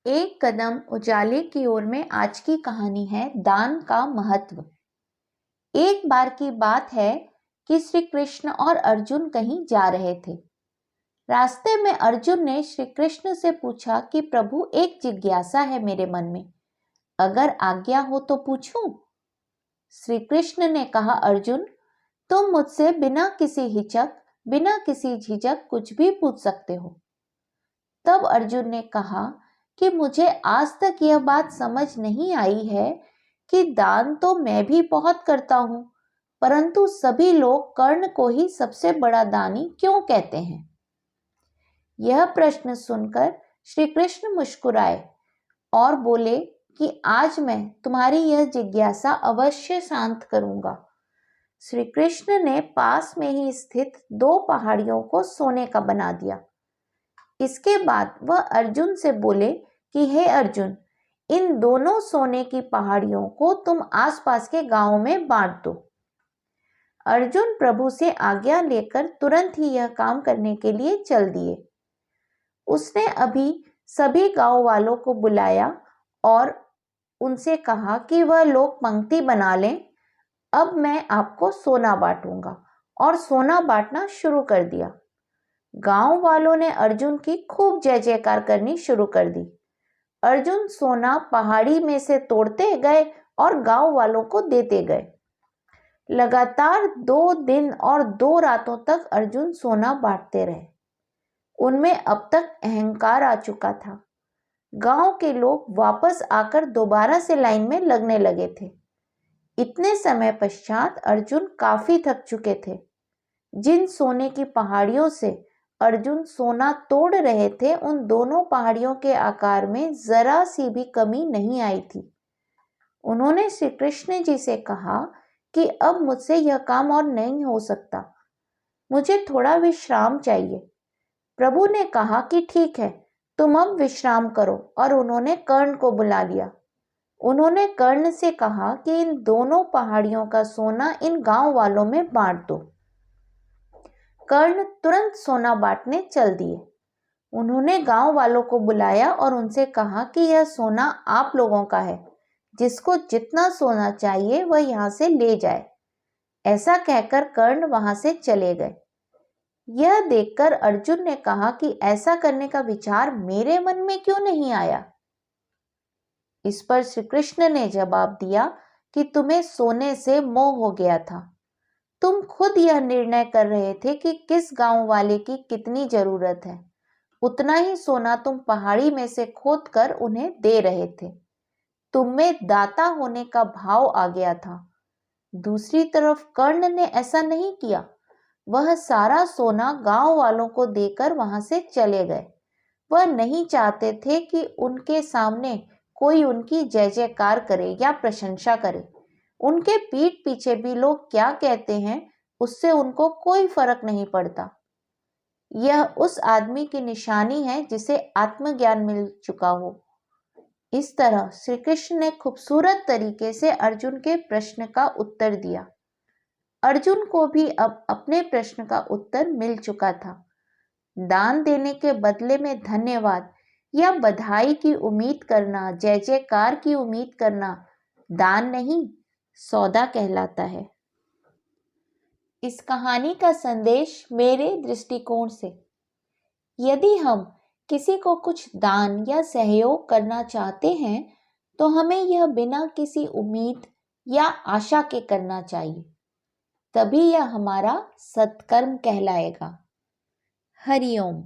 एक कदम उजाले की ओर में आज की कहानी है दान का महत्व। एक बार की बात है कि श्री कृष्ण और अर्जुन कहीं जा रहे थे। रास्ते में अर्जुन ने श्री कृष्ण से पूछा कि प्रभु, एक जिज्ञासा है मेरे मन में, अगर आज्ञा हो तो पूछूं? श्री कृष्ण ने कहा, अर्जुन, तुम मुझसे बिना किसी हिचक, बिना किसी झिझक कुछ भी पूछ सकते हो। तब अर्जुन ने कहा कि मुझे आज तक यह बात समझ नहीं आई है कि दान तो मैं भी बहुत करता हूं, परंतु सभी लोग कर्ण को ही सबसे बड़ा दानी क्यों कहते हैं। यह प्रश्न सुनकर श्री कृष्ण मुस्कुराए और बोले कि आज मैं तुम्हारी यह जिज्ञासा अवश्य शांत करूंगा। श्री कृष्ण ने पास में ही स्थित 2 पहाड़ियों को सोने का बना दिया। इसके बाद वह अर्जुन से बोले कि हे अर्जुन, इन दोनों सोने की पहाड़ियों को तुम आसपास के गांवों में बांट दो। अर्जुन प्रभु से आज्ञा लेकर तुरंत ही यह काम करने के लिए चल दिए। उसने अभी सभी गांव वालों को बुलाया और उनसे कहा कि वह लोग पंक्ति बना लें, अब मैं आपको सोना बांटूंगा, और सोना बांटना शुरू कर दिया। गांव वालों ने अर्जुन की खूब जय जयकार करनी शुरू कर दी। अर्जुन सोना पहाड़ी में से तोड़ते गए और गांव वालों को देते गए। लगातार 2 दिन और 2 रातों तक अर्जुन सोना बांटते रहे। उनमें अब तक अहंकार आ चुका था। गांव के लोग वापस आकर दोबारा से लाइन में लगने लगे थे। इतने समय पश्चात अर्जुन काफी थक चुके थे। जिन सोने की पहाड़ियों से अर्जुन सोना तोड़ रहे थे, उन दोनों पहाड़ियों के आकार में जरा सी भी कमी नहीं आई थी। उन्होंने श्री कृष्ण जी से कहा कि अब मुझसे यह काम और नहीं हो सकता, मुझे थोड़ा विश्राम चाहिए। प्रभु ने कहा कि ठीक है, तुम अब विश्राम करो, और उन्होंने कर्ण को बुला लिया। उन्होंने कर्ण से कहा कि इन दोनों पहाड़ियों का सोना इन गांव वालों में बांट दो। कर्ण तुरंत सोना बांटने चल दिए। उन्होंने गांव वालों को बुलाया और उनसे कहा कि यह सोना आप लोगों का है, जिसको जितना सोना चाहिए वह यहां से ले जाए। ऐसा कहकर कर्ण वहां से चले गए। यह देखकर अर्जुन ने कहा कि ऐसा करने का विचार मेरे मन में क्यों नहीं आया। इस पर श्री कृष्ण ने जवाब दिया कि तुम्हें सोने से मोह हो गया था। तुम खुद यह निर्णय कर रहे थे कि किस गांव वाले की कितनी जरूरत है, उतना ही सोना तुम पहाड़ी में से खोद कर उन्हें दे रहे थे। तुम में दाता होने का भाव आ गया था। दूसरी तरफ कर्ण ने ऐसा नहीं किया। वह सारा सोना गांव वालों को देकर वहां से चले गए। वह नहीं चाहते थे कि उनके सामने कोई उनकी जय जयकार करे या प्रशंसा करे। उनके पीठ पीछे भी लोग क्या कहते हैं, उससे उनको कोई फर्क नहीं पड़ता। यह उस आदमी की निशानी है जिसे आत्मज्ञान मिल चुका हो। इस तरह श्री कृष्ण ने खूबसूरत तरीके से अर्जुन के प्रश्न का उत्तर दिया। अर्जुन को भी अब अपने प्रश्न का उत्तर मिल चुका था। दान देने के बदले में धन्यवाद या बधाई की उम्मीद करना, जय जयकार की उम्मीद करना दान नहीं, सौदा कहलाता है। इस कहानी का संदेश मेरे दृष्टिकोण से, यदि हम किसी को कुछ दान या सहयोग करना चाहते हैं तो हमें यह बिना किसी उम्मीद या आशा के करना चाहिए, तभी यह हमारा सत्कर्म कहलाएगा। हरि ओम।